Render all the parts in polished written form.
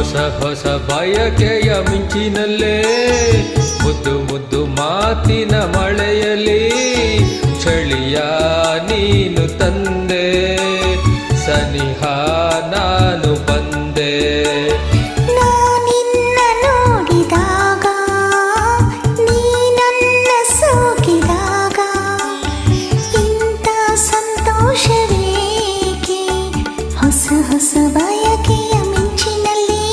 ಹೊಸ ಹೊಸ ಬಯಕೆಯ ಮಿಂಚಿನಲ್ಲೇ ಮುದ್ದು ಮುದ್ದು ಮಾತಿನ ಮಳೆಯಲಿ ಚಳಿಯ ನೀನು ತಂದೆ ಸನಿಹ ನಾನು ಬಂದೆ ನಿನ್ನ ನೋಡಿದಾಗ ನೀ ನನ್ನ ಸೋಕಿದಾಗ ಇಂಥ ಸಂತೋಷವೇಕೆ ಹೊಸ ಹೊಸ ಬಯಕೆಯ ಮಿಂಚಿನಲ್ಲಿ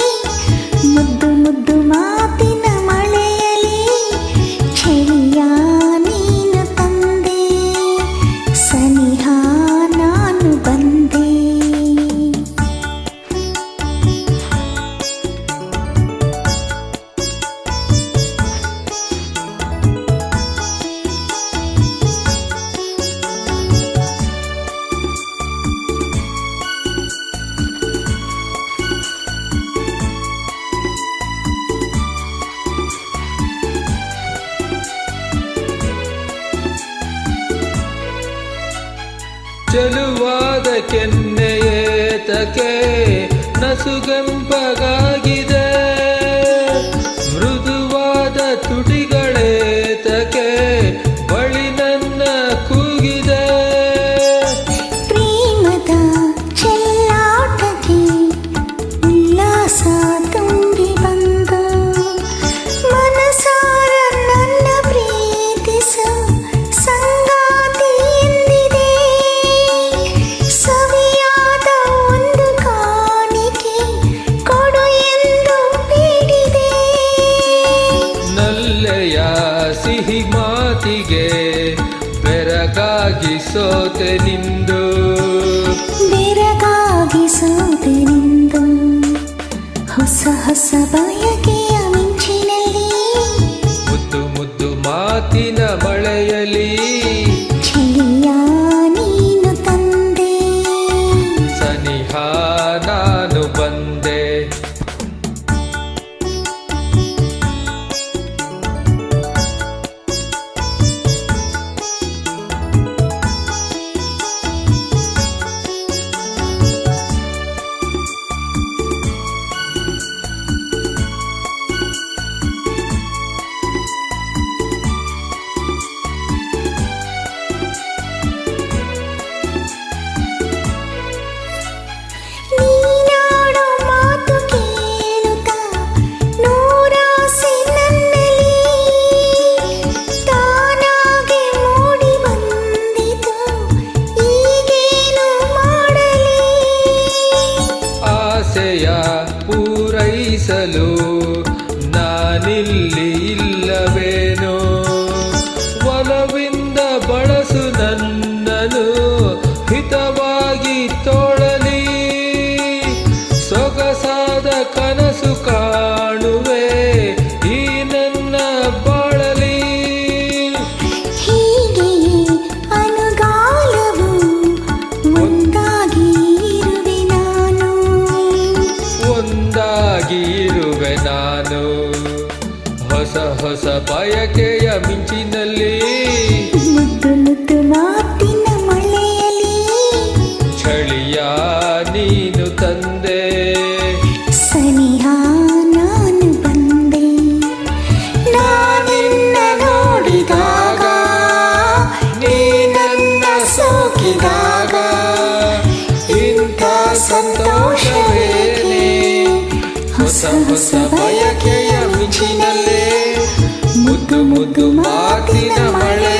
ಮುದ್ದು ಮುದ್ದು ಮಾತಿನ ಮಳೆಯಲಿ ಚಳಿಯ ನೀನು ತಂದೆ ಸನಿಹ ನಾನು ಬಂದೆ ಚೆಲುವಾದ ಕೆನ್ನೆಯೇತಕ್ಕೆ ನಸುಗಂಪಗಾಗಿದೆ ಮೃದುವಾದ ತುಟಿಗಳೇತಕ್ಕೆ ಬಳಿ ನನ್ನ ಕೂಗಿದೆ ಪ್ರೇಮದ ಚೆಲ್ಲಾಟಕ್ಕೆ ಉಲ್ಲಾಸ ತುಂಬಿ ಬಂದ ಮನಸಾರ ನನ್ನ ಪ್ರೀತಿಸ ಸಂಗಾತಿ ಎಂದಿದೆ ಸವಿಯಾದ ಒಂದು ಕಾಣಿಕೆ ಕೊಡು ಎಂದು ಬೇಡಿದೆ ನಲ್ಲೆಯ ಸಿಹಿ ಮಾತಿಗೆ ಬೆರಗಾಗಿ ಸೋತೆ ನಿಂದು ಬೆರಗಾಗಿ ಸೋತೆ ನಿಂದು ಹೊಸ ಹೊಸ ಬಯಕೆಯ ಮಿಂಚಿನಲ್ಲಿ ಮುದ್ದು ಮುದ್ದು ಮಾತಿನ ಮಳೆಯಲಿ ಚಳಿಯ ನೀನು ತಂದೆ ಸನಿಹ ನಾನು ಬಂದೆ ನೀನಾಡೋ ಮಾತು ಕೇಳುತ್ತಾ ನೂರಾಸೆ ನನ್ನಲ್ಲಿ ತಾನಾಗೆ ಮೂಡಿ ಬಂದಿತು ಈಗೇನು ಮಾಡಲಿ ಆಸೆಯ ಪೂರೈಸಲು ನಾನಿಲ್ಲಿ ಇಲ್ಲವೇನೋ ಒಲವಿಂದ ಬಳಸು ನನ್ನನು ಹಿತವಾಗಿ ತೋಳಲಿ ಸೊಗಸಾದ ಕನಸು ಕಾಣುವೆ ಈ ನನ್ನ ಬಾಳಲಿ ಹೀಗೆಯೇ ಅನುಗಾಲವು ಒಂದಾಗಿ ಇರುವೆ ನಾನು ಒಂದಾಗಿ ಇರುವೆ ನಾನು ಹೊಸ ಹೊಸ ಬಯಕೆಯ ಮಿಂಚಿನಲ್ಲಿ ಮುದ್ದು ಮುದ್ದು ಮಾತಿನ ಮಳೆಯಲಿ ಚಳಿಯ ನೀನು ತಂದೆ ಸನಿಹ ನಾನು ಬಂದೆ ನಾನಿನ್ನ ನೋಡಿದಾಗ ನೀ ನನ್ನ ಸೋಕಿದಾಗ ಇಂಥ ಸಂತೋಷವೇನೆ ಹೊಸ ಹೊಸ ಬಯಕೆಯ ಮಿಂಚಿನಲ್ಲೇ ಮುದ್ದು ಮುದ್ದು ಮಾತಿನ ಮಳೆ